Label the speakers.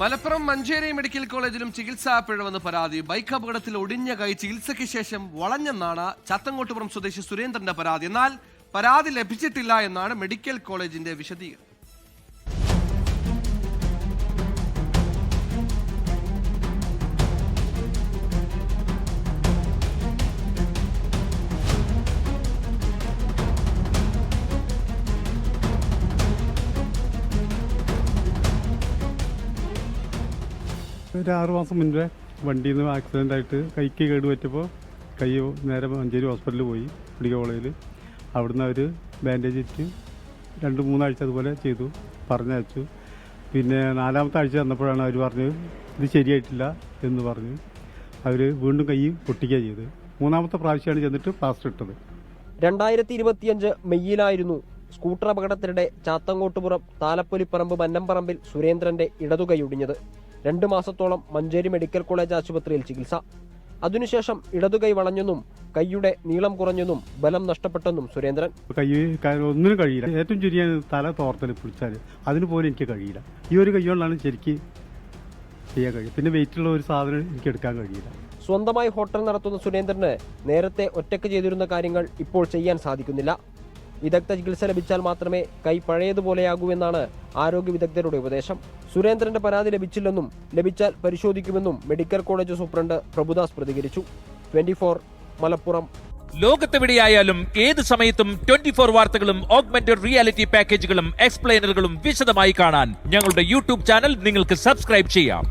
Speaker 1: Malappuram Manjeri medical കോളേജിലും ചികിത്സാ പിഴവെന്ന് പരാതി. ബൈക്ക് അപകടത്തിൽ ഒടിഞ്ഞ കൈ ചികിത്സയ്ക്ക് ശേഷം വളഞ്ഞെന്നാണ് ചാത്തങ്കോട്ടുപുറം സ്വദേശി സുരേന്ദ്രന്റെ പരാതി. എന്നാൽ പരാതി ലഭിച്ചിട്ടില്ല എന്നാണ് മെഡിക്കൽ കോളേജിന്റെ വിശദീകരണം.
Speaker 2: ഒരു 6 മാസം മുൻപേ വണ്ടിയിൽ നിന്ന് ആക്സിഡൻ്റ് ആയിട്ട് കൈക്ക് കേട് പറ്റിയപ്പോൾ കൈ നേരെ മഞ്ചേരി ഹോസ്പിറ്റലിൽ പോയി, മെഡിക്കൽ കോളേജിൽ. അവിടുന്ന് അവർ ബാൻഡേജ് ഇട്ട് 2-3 ആഴ്ച അതുപോലെ ചെയ്തു, പറഞ്ഞയച്ചു. പിന്നെ 4-ാമത്തെ ആഴ്ച വന്നപ്പോഴാണ് അവർ പറഞ്ഞത് ഇത് ശരിയായിട്ടില്ല എന്ന് പറഞ്ഞു. അവർ വീണ്ടും കൈ പൊട്ടിക്കുക ചെയ്ത്. 3-ാമത്തെ പ്രാവശ്യമാണ് ചെന്നിട്ട് പ്ലാസ്റ്റർ ഇട്ടത്.
Speaker 3: 2025 മെയ്യിലായിരുന്നു സ്കൂട്ടർ അപകടത്തിനിടെ ചാത്തങ്കോട്ടുപുറം താലപ്പൊലിപ്പറമ്പ് മന്നംപറമ്പിൽ സുരേന്ദ്രന്റെ ഇടതുകൈ ഒടിഞ്ഞത്. 2 മാസത്തോളം മഞ്ചേരി മെഡിക്കൽ കോളേജ് ആശുപത്രിയിൽ ചികിത്സ. അതിനുശേഷം ഇടതുകൈ വളഞ്ഞെന്നും കൈയുടെ നീളം കുറഞ്ഞെന്നും ബലം നഷ്ടപ്പെട്ടെന്നും സുരേന്ദ്രൻ.
Speaker 2: കൈ ഒന്നിനും കഴിയില്ല. ഏറ്റവും ചുരുങ്ങിയ തല തോർത്തൽ പിടിച്ചാൽ അതിന് പോലും എനിക്ക് കഴിയില്ല. ഈ ഒരു കൈ കൊണ്ടാണ് ശരിക്ക് ചെയ്യാൻ കഴിയും. പിന്നെ വെയിറ്റുള്ള ഒരു സാധനം എനിക്ക് എടുക്കാൻ കഴിയില്ല.
Speaker 3: സ്വന്തമായി ഹോട്ടൽ നടത്തുന്ന സുരേന്ദ്രന് നേരത്തെ ഒറ്റയ്ക്ക് ചെയ്തിരുന്ന കാര്യങ്ങൾ ഇപ്പോൾ ചെയ്യാൻ സാധിക്കുന്നില്ല. വിദഗ്ധ ചികിത്സ ലഭിച്ചാൽ മാത്രമേ കൈ പഴയതുപോലെയാകൂ എന്നാണ് ആരോഗ്യ വിദഗ്ധരുടെ ഉപദേശം. സുരേന്ദ്രന്റെ പരാതി ലഭിച്ചില്ലെന്നും ലഭിച്ചാൽ പരിശോധിക്കുമെന്നും മെഡിക്കൽ കോളേജ് സൂപ്രണ്ട് പ്രഭുദാസ് പ്രതികരിച്ചു. 24 മലപ്പുറം.
Speaker 4: ലോകത്തെവിടെയായാലും ഏത് സമയത്തും 24 വാർത്തകളും ഓഗ്മെന്റഡ് റിയാലിറ്റി പാക്കേജുകളും എക്സ്പ്ലെയിനറുകളും വിശദമായി കാണാൻ ഞങ്ങളുടെ യൂട്യൂബ് ചാനൽ നിങ്ങൾക്ക് സബ്സ്ക്രൈബ് ചെയ്യാം.